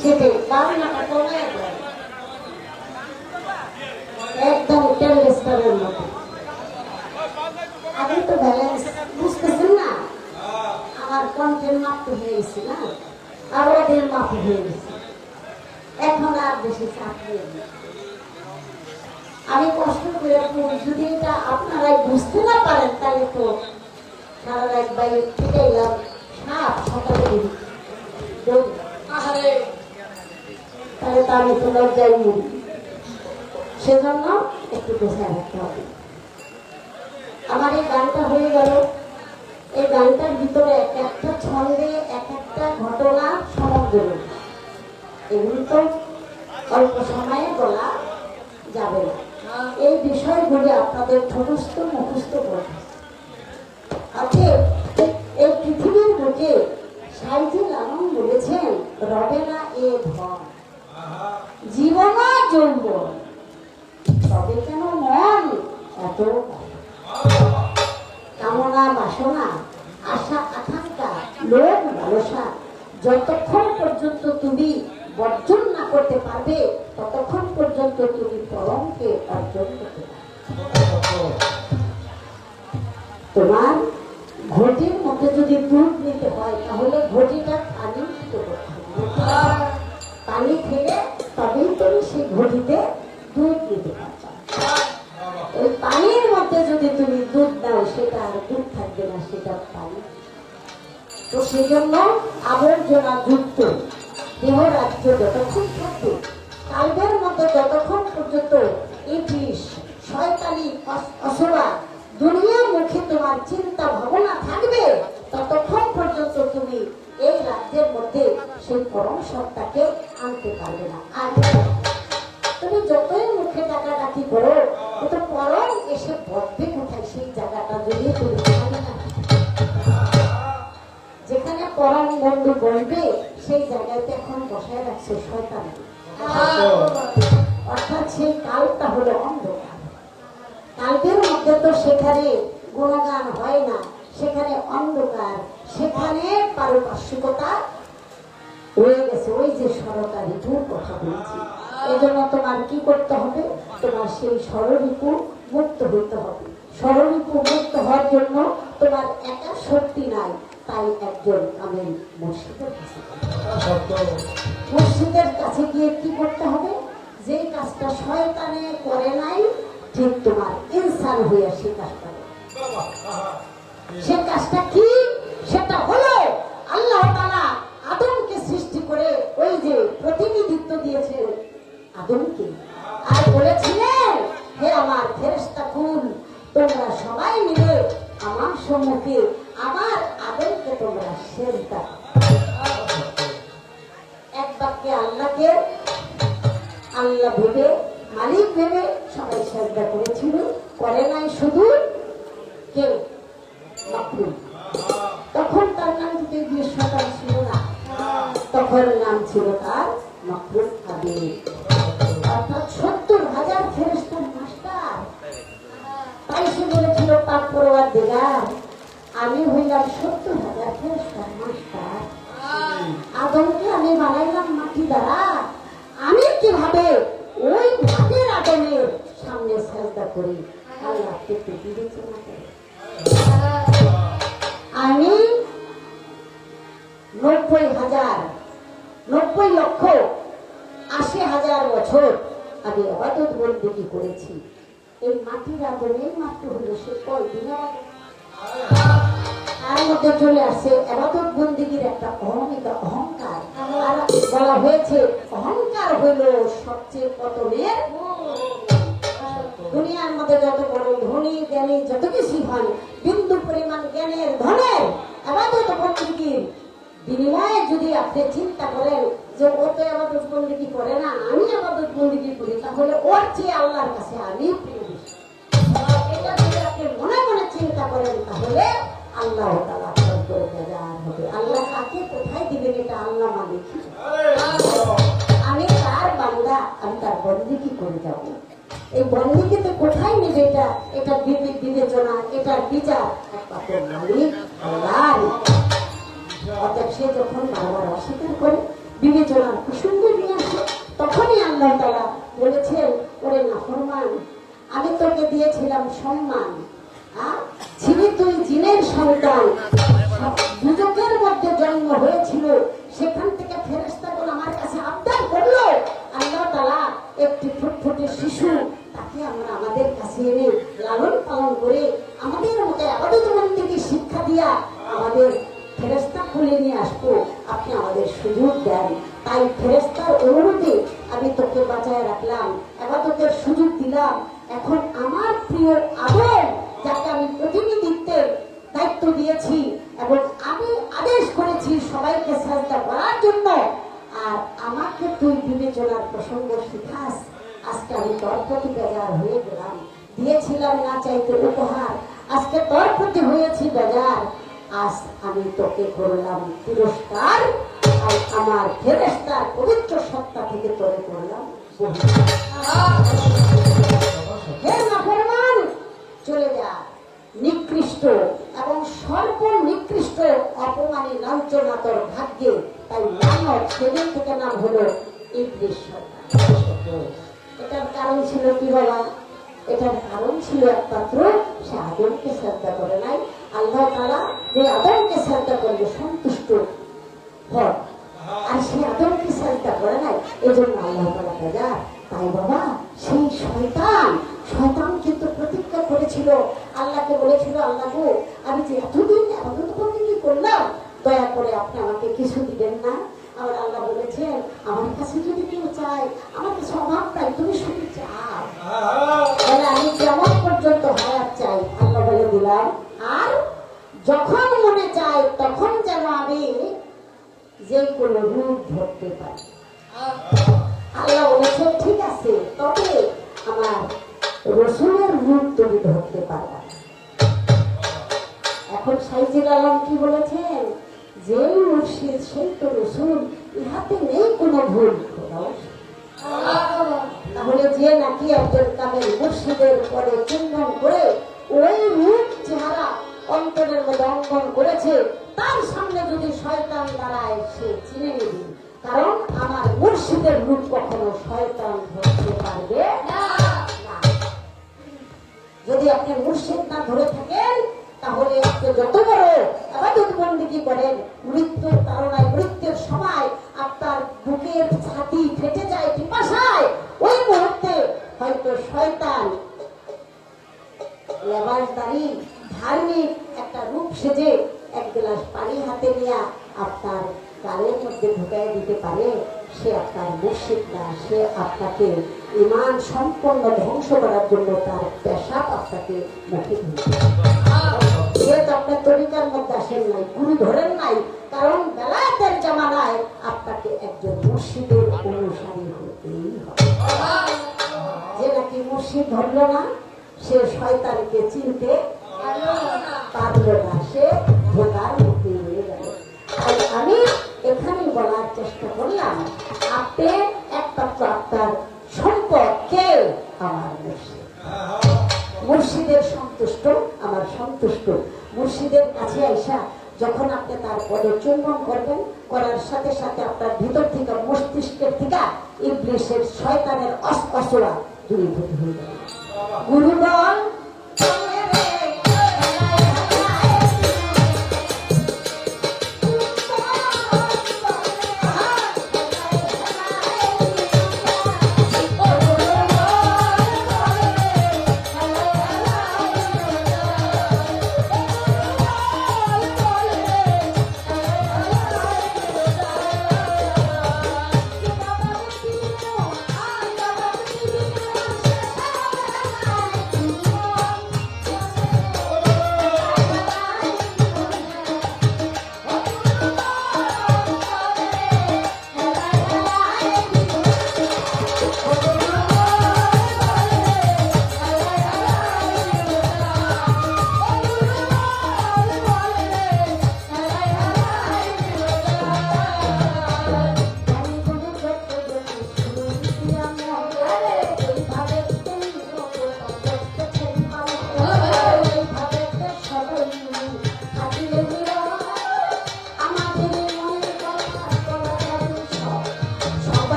সেটাই বাংলাটা কমে একদম টেলিস্টারের মতো। আপনি তো ব্যালেন্স বুঝতেছেন না, আমার কণ্ঠের মাপ তো হয়ে গেছে না, আর ওদের মাপ হয়ে গেছে, এখন আর বেশি চাপ নেই। আমি কষ্ট করে যদি এটা আপনারাই বুঝতে না পারেন তাহলে তো সারা রাত বাইরে থেকে এলাম সাপ সকালে তাহলে তো আমি তো লজ্জায় মরি। সেজন্য একটু গোছায় রাখতে হবে। আমার এই গানটা হয়ে গেল, এই গানটার ভিতরে এক একটা ছন্দে এক একটা ঘটনা সমগ্র, এগুলো তো অল্প সময়ে বলা যাবে না। এই বিষয়গুলি আপনাদের সমস্ত মুখস্থ করতে আছে। এই পৃথিবীর বুকে সাইজুল আলম বলেছেন, রবে না এ ধন জীবনা যৌবন, তবে কেন মন এত কামনা বাসনা আশা আকাঙ্ক্ষা লোভ লালসা যতক্ষণ পর্যন্ত তুমি বর্জন না করতে পারবে ততক্ষণ পর্যন্ত তুমি পরমকে অর্জন করতে পারবে। তোমার ঘটির মধ্যে যদি দুধ নিতে হয় তাহলে ঘটিটা পানি দিতে করতে হবে, পানি খেলে তবেই তুমি সেই ঘটিতে দুধ দিতে পারবে। ওই পানির মধ্যে যদি তুমি দুধ দাও সেটা আর দুধ থাকবে না, সেটা পানি। তো সেই জন্য আবর্জনা যুক্ত দেহ রাজ্য যতক্ষণ থাকবে, কালবের মধ্যে যতক্ষণ পর্যন্ত ইবলিশ শয়তানি অসুরা দুনিয়ার মুখে তোমার চিন্তা ভাবনা থাকবে ততক্ষণ পর্যন্ত তুমি এই রাজ্যের মধ্যে সেই পরম সত্তাকে আনতে পারবে না। আর তুমি যতই মুখে ডাকাডাকি করো কিন্তু পরম এসে বসবে কোথায় সেই জায়গাটা যদি তুমি জানি না। যেখানে পরম বন্ধু বলবে সেই জায়গাতে এখন বসায় রাখছে শয়তান, অর্থাৎ সেই কালটা হলো অন্ধকার। কালকের মধ্যে তো সেখানে গুণগান হয় না, সেখানে অন্ধকার, সেখানে পারিপার্শ্বিকতা রয়ে গেছে। ওই যে সরকারি ঋতুর কথা বলছি, এই জন্য তোমার কি করতে হবে, তোমার সেই ষড়ঋতু মুক্ত হইতে হবে। ষড়ঋতু মুক্ত হওয়ার জন্য তোমার একা শক্তি নাই, তাই একজন আমি মুর্শিদের কাছে গিয়ে কি করতে হবে, যে কাজটা শয়তানে করে নাই ঠিক তোমার ইনসান হইয়া সেই কাজটা, সে কাজটা কি, সেটা হলো আল্লাহ তাআলা আদমকে সৃষ্টি করে ওই যে প্রতিনিধিত্ব দিয়েছেন আদমকে, আর বলেছিলেন হে আমার ফেরেশতাকুল তোমরা সবাই মিলে আমার সম্মুখে আমার আদমকে তোমরা সেজদা। এক বাক্যে আল্লাহকে আল্লাহ ভেবে মালিক ভেবে সবাই সেজদা করেছিল, করে নাই শুধু কে, মাকরুম। তখন তার নাম যদি 20 শতাংশ ছিল না, তখন নাম ছিল তার মাকরুম হাবিব, অর্থাৎ 70,000 ফেরেশতার মাস্টার। তাই সে বলেছিল পাক পরওয়ারদিগার আমি হইলাম 70,000 ফেরেশতার মাস্টার, আদমকে আমি বানাইলাম মাটি দ্বারা, আমি কিভাবে ওই ভাগের আদমের সামনে সেজদা করি, আল্লাহকে বিবেচনা করে। আমি 90,000,80,000 বছর আমি ইবাদত বন্দেগী করেছি, এই মাটির আদমে মাত্র হলো সে কয়দিন তার মধ্যে চলে আসছে ইবাদত বন্দেগীর একটা অহংকার। আর বলা হয়েছে অহংকার হইল সবচেয়ে পতনের। দুনিয়ার মধ্যে যত বড় ধনী জ্ঞানী যত কিছু হন, বিন্দু পরিমাণ জ্ঞানের ধনের ইবাদত বন্দেগীর বিনিময়ে যদি আপনি চিন্তা করেন যে ও তো ইবাদত বন্দেগী করে না, আমি ইবাদত বন্দেগী করি, তাহলে ওর চেয়ে আল্লাহর কাছে আমি প্রিয় বেশি। এটা যদি আপনি মনে মনে চিন্তা করেন তাহলে আল্লাহ তাআলা করে দেওয়ার হবে। আল্লাহ কাকে কোথায় দিবেন এটা আল্লাহ মালিক। আমি তার বান্দা, আমি তার বন্দেগী করে যাব। এই বন্দীকে কোথায় নেবে এটা? এটা বিবেচনা, এটার বিচার একমাত্র মালিক আল্লাহ। অর্থাৎ সে যখন বারবার অস্বীকার করে বিবেচনার প্রসঙ্গ নিয়ে আসে, তখনই আল্লাহ তাআলা বলেছেন, ওরে নাফরমান, আমি তোকে দিয়েছিলাম সম্মান, ছিলি তুই জিনের সন্তান, দুজকের মধ্যে জন্ম হয়েছিল, সেখান থেকে ফেরেশতাগণ আমার কাছে আবদার করলো, আল্লাহ তাআলা একটি ফুটফুটে শিশু, তাকে আমরা আমাদের কাছে এনে লালন পালন করে আমাদের মতো ইবাদতবন্দেগী শিক্ষা দিয়া আমাদের ফেরেশতা খুলে নিয়ে আসবো, আপনি আমাদের সুযোগ দেন। তাই ফেরেশতার অনুরোধে আমি তোকে বাঁচায় রাখলাম, ইবাদতের সুযোগ দিলাম। এখন আমার প্রিয় আদম, যাকে আমি প্রতিনিধিত্বের দায়িত্ব দিয়েছি এবং আমি আদেশ করেছি সবাইকে সাজদা করার জন্য, আর আমাকে তুই বিবেচনার প্রসঙ্গ শিখাস, আজকে আমি তোর প্রতি বেজার হয়ে গেলাম। দিয়েছিলাম না চাইতে উপহার, আজকে তোর প্রতি হয়েছি বেজার, আজ আমি তোকে করলাম পুরস্কার, আর আমার ফেরেশতার পবিত্র সত্তা থেকে তোরে করলাম হে নাফরমান, চলে যা। নিকৃষ্ট এবং সর্বনিকৃষ্ট অপমানী লাঞ্ছনা তোর ভাগ্যে, তাই মানব সেদিন থেকে নাম হলো ইবলিস শয়তান। এটার কারণ ছিল কি বাবা? এটার কারণ ছিল একমাত্র সে আদমকে শ্রদ্ধা করে নাই। আল্লাহ তাআলা যে আদমকে শ্রদ্ধা করবে সন্তুষ্ট হন, আর সে আদমকে শ্রদ্ধা করে নাই, এই জন্য আল্লাহ তাআলা বেজার। তাই বাবা, সেই শয়তান কিন্তু প্রতিজ্ঞা করেছিল, আল্লাহকে বলেছিল, আল্লাহ গো, আমি যে এতদিন ইবাদতবন্দেগী করলাম, দয়া করে আপনি আমাকে কিছু দিবেন না? আর আল্লাহ বলেছেন, আমার কাছে যদি কেউ চায়, আমার কাছে অভাব নাই, তুমি শুধু চাও, তাহলে আমি কেমন পর্যন্ত হায়াত চাই, আল্লাহ বলে দিলাম, আর যখন মনে চাই তখন যেন আমি যে কোনো রূপ ধরতে পারি। আল্লাহ বলেছেন, ঠিক আছে, তবে আমার রসুলের রূপ তুমি ধরতে পারবা। এখন সাইজির আলম কি বলেছেন? যেই মুর্শিদ সেই তো রসুল, ইহাতে নেই কোনো ভুল। তাহলে যে নাকি একজন কামেল মুর্শিদের পরে চিহ্ন করে ওই রূপ চেহারা অন্তরের মধ্যে অঙ্কন করেছে, তার সামনে যদি শয়তান দাঁড়ায়, সে চিনে নেবে, কারণ আমার মুর্শিদের রূপ কখনো শয়তান ধরতে পারবে না। যদি আপনি মুর্শিদ না ধরে থাকেন, তাহলে আপনি যত বড় ইবাদতবন্দেগী করেন, মৃত্যুর তাড়নায়, মৃত্যুর সময় আপনার বুকের ছাতি ফেটে যায় পিপাসায়, ওই মুহূর্তে হয়তো শয়তান লেবাসদারি ধার্মিক একটা রূপ সেজে এক গ্লাস পানি হাতে নিয়ে আপনার গালের মধ্যে ঢুকাই দিতে পারে। সে আপনার মুর্শিদ না, সে আপনাকে ঈমান সম্পন্ন ধ্বংস করার জন্য তার পেশাব আপনাকে মুখে ধরবে। যেহেতু আপনার তরিকার মধ্যে আসেন নাই, গুরু ধরেন নাই, কারণ বেলায়েতের জামানায় আপনাকে একজন মুর্শিদের অনুসারী হতেই হবে। যে নাকি মুর্শিদ ধরল না, সে শয়তানকে চিনতে পারল না, সে ধোকার মুখে হয়ে গেল। তাই আমি এখানে বলার চেষ্টা করলাম, আপনি একমাত্র আপনার সম্পদ কে? আমার মুর্শিদ। মুর্শিদের সন্তুষ্ট, আমার সন্তুষ্ট। মুর্শিদের কাছে আইসা যখন আপনি তার পদে চুম্বন করবেন, করার সাথে সাথে আপনার ভিতর থেকে, মস্তিষ্কের থেকে ইবলিসের শয়তানের অসরা দূরীভূত হয়ে যাবে। গুরুবল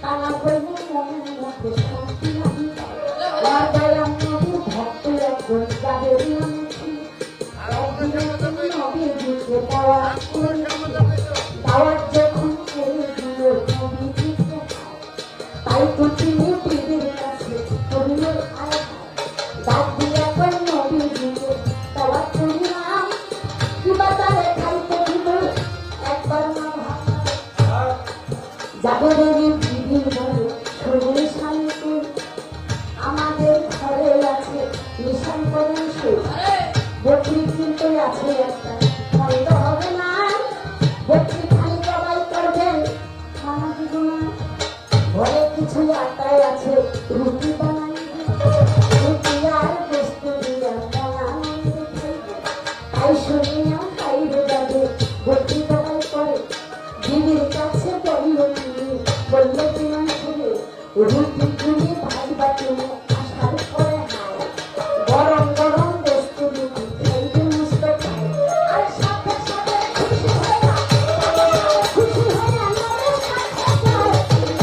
টানা হইলে মনের মধ্যে শান্তি নাহি আর দয়াম নবীর ভক্ত একজন যাদের নাম ছিল একদিন নবীর বুকে দাওয়াত দাওয়াত যখন করে দিল নবীজিকে তাই তো তিনি পীরের কাছে করিলেন আয় ডাক দিয়া কই নবীজিকে দাওয়াত করিলাম কিবা তারে খাইতে দিব একবার না ভাবলাম জাগরের বিবি বলে শরীর শান্তি আমাদের ঘরে আছে নিশান করেন সে বকরি কিন্তু আছে একটা মন্দ হবে না বকরি খালি জবাই করবেন খানা দিব না ঘরে কিছু আটাই আছে রুটি বানাইবে রুটি আর বস্তু দিয়া বানাইবে তাই শুনিয়া খাইবে যাবে বকরি জবাই করে দিদির কাছে বলল তিনি বলল তোমার শুনে রুটি গুলি ভাই বাটিনে আসার পরে হায় গরম গরম বস্তু রুটি খাইবে মস্ত খায় আর সাথে সাথে খুশি হয়ে না খুশি হয়ে আমাদের সাথে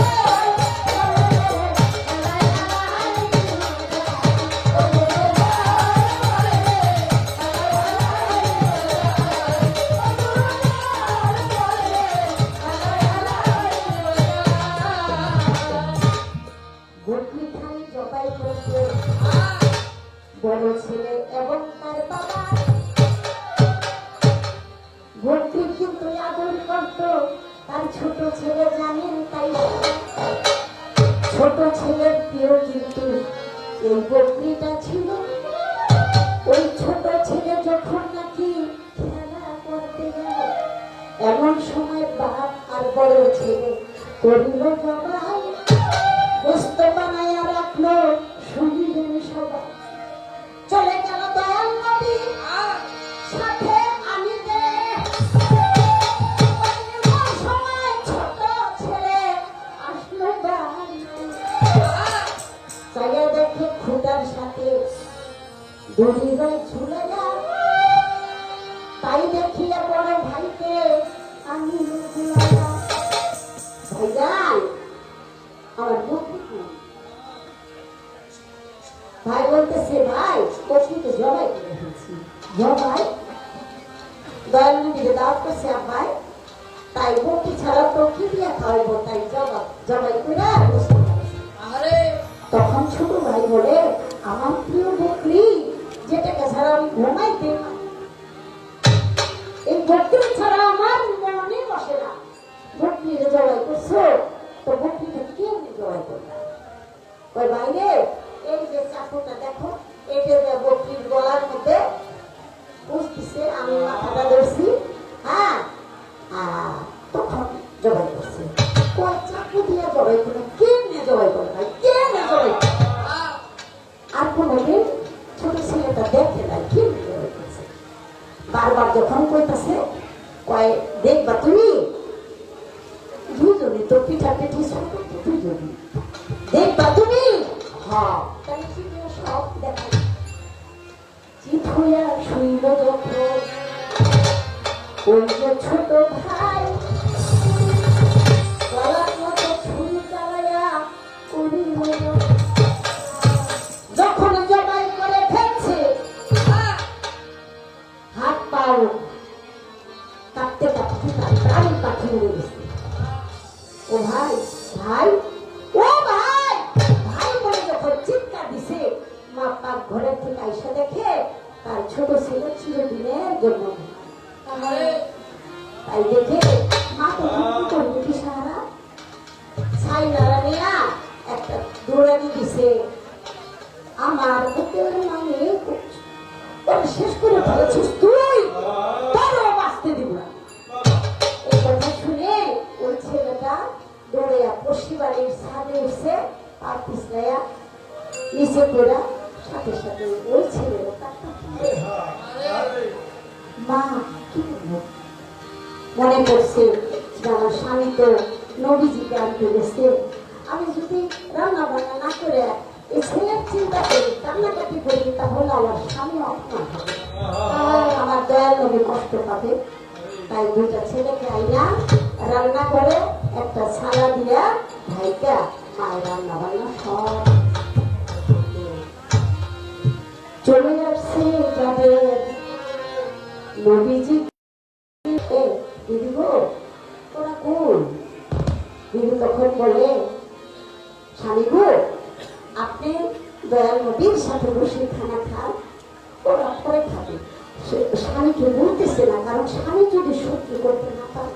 বকরি খাই জবাই করতে বড় ছেলে এবং তার বাবা বকরি কিন্তু আদর করত তার ছোট ছেলে জানেন তাই ছোট ছেলের প্রিয় কিন্তু এই বকরিটা ছিল ওই ছোট ছেলে যখন নাকি খেলা করতে গেল এমন সময় বাপ আর বড় ছেলে করিল জবাই গোস্ত বানাইয়া রাখলো শুনিলেন সবাই চলে গেল দয়াল নবী সাথে আমি যে ওই সময় ছোট ছেলে আসলো বাড়ি চাইয়া দেখে খুদার সাথে দড়ি যায় ঝুলে যায় তাই দেখিয়া বড় ভাইকে আমি ভাইজান আমার বকরি ভাই বলতেছে ভাই বকরি তো জবাই করে ফেলছি জবাই দয়াল নবীকে দাওয়াত করছে ভাই তাই বকরি ছাড়া তো কি দিয়া খাওয়াবো তাই জবাই করে বসে তখন ছোট ভাই বলে আমার প্রিয় বকরি যেটাকে ছাড়া আমি ঘুমাইতে পারি এই বকরি ছাড়া আমার মনে বসে না বকরিরে জবাই করছো তো বকরিটা কেমনি জবাই করলাম ওই বাইরে এই যে চাকুটা দেখো এই যে বকরির গলার মধ্যে বুঝতেছে আমি মাথাটা ধরছি হ্যাঁ তখন জবাই করছে ওই চাকু দিয়ে জবাই করে কেমনি জবাই করে ভাই কেমনি জবাই করে আর কোনোদিন ছোট ছেলেটা দেখে নাই কেমনি জবাই করছে বারবার যখন কইতাছে কয় দেখবা তুমি দুজনই তো পিঠা পিঠি ছোট দুজনই দেখবা তুমি হ্যাঁ তাহলে কি সব দেখা চিত হইয়া শুইল যখন ওই যে ছোট ভাই গলার মতো ছুরি চালাইয়া করিল যখন জবাই করে ফেলছে হাত পাও কাঁপতে কাঁপতে তার প্রাণ পাখি উড়ে গেছে ও ভাই ভাই ও ভাই ভাই বলে যখন চিৎকার দিছে মা পাক ঘরের থেকে আইসা দেখে তার ছোট ছেলে চিরদিনের জন্য তাই দেখে মা তো করবে কি সারা ছাই নাড়া নিয়া একটা দৌড়ানি দিছে আমার বুকের মানে শেষ করে ফেলেছিস তুই তারও বাঁচতে দিব না এই কথা শুনে ওই ছেলেটা দৌড়াইয়া পশ্চিম বাড়ির ছাদে উঠছে আর পিছলাইয়া নিচে পড়া সাথে সাথে ওই ছেলের মা কি করবো মনে করছে যে আমার স্বামী তো নবীজিকে আনতে গেছে আমি যদি রান্না বান্না না করে এই ছেলের চিন্তা করি কান্নাকাটি করি তাহলে আমার স্বামী অপমান হবে আমার দয়াল নবী কষ্ট পাবে তাই দুইটা ছেলেকে আইনা রান্না করে একটা ছালা দিয়া ভাইকা মায়ের রান্না বান্না সব চলে আসছে যাদের নবীজি। দিদি গো তোরা কোন? দিদি তখন বলে, স্বামী গো আপনি দয়াল নবীর সাথে বসে খানা খান, ওরা পরে খাবে। স্বামীকে বলতেছে না, কারণ স্বামী যদি সহ্য করতে না পারে,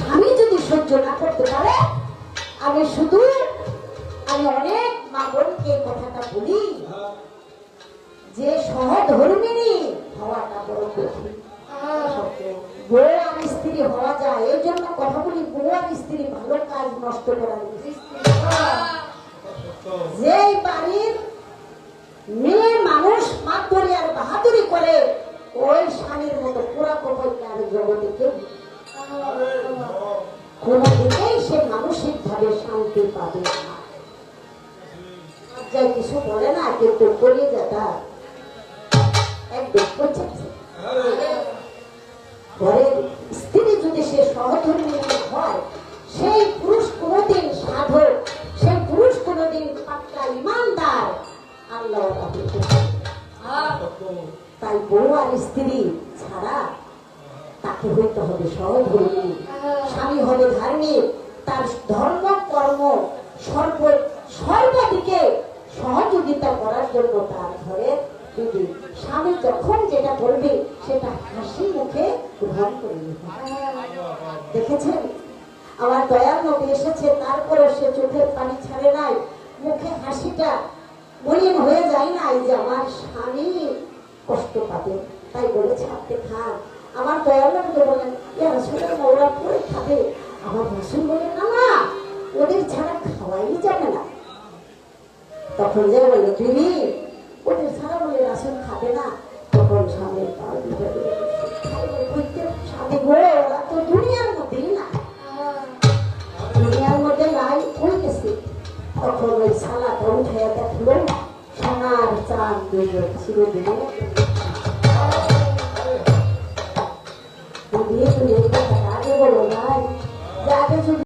স্বামী যদি সহ্য না করতে পারে, আমি অনেক মা বোনকে কথাটা বলি যে সহধর্মিণী হওয়াটা বড় কঠিন। বউ আর স্ত্রী হওয়া যায়, এই জন্য কথা বলি, বউ আর স্ত্রী ভালো কাজ নষ্ট করা যে বাড়ির মেয়ে মানুষ মাতবরি আর বাহাদুরি করে, ওই স্বামীর মতো পুরা কপালকে আর জগতে কেউ কোন দিকেই সে মানসিক ভাবে শান্তি পাবে না। যাই কিছু বলে না, কিন্তু করিয়ে যেটা একদম পচাচ্ছে। ঘরের স্ত্রী যদি সে সহধর্মী হয়, সেই পুরুষ কোনদিন সাধক, সেই পুরুষ কোনদিন পাক্কা ইমানদার, আল্লাহ। তাই বউ আর স্ত্রী ছাড়া তাকে হইতে হবে সহধর্মী, স্বামী হবে ধার্মিক, তার ধর্ম কর্ম সর্বদিকে সহযোগিতা করার জন্য তার ঘরে দিদি স্বামী যখন যেটা করবে সেটা হাসি মুখে গ্রহণ করে নিতে। দেখেছেন আমার দয়াল নবী এসেছে, তারপরে সে চোখের পানি ছাড়ে নাই, মুখে হাসিটা মলিন হয়ে যায় নাই যে আমার স্বামী কষ্ট পাবে, তাই বলেছে আপনি খান। আমার দয়াল নবী বলেন, ওরা পরে খাবে। আমার রাসূল বলেন, না না, ওদের ছাড়া খাওয়াই যাবে না। তখন যে বললো, তুমি ওদের ছাড়া বলে রাসূল খাবে না। তখন স্বামীর পা স্বামী বলে, ওরা তো দুনিয়ার মধ্যেই না, দুনিয়ার মধ্যে নাই, ওই গেছে। তখন ওই ছালাটা উঠে দেখলো সোনার চাঁদ ছিল দিলে আগে বলো নাই যে আগে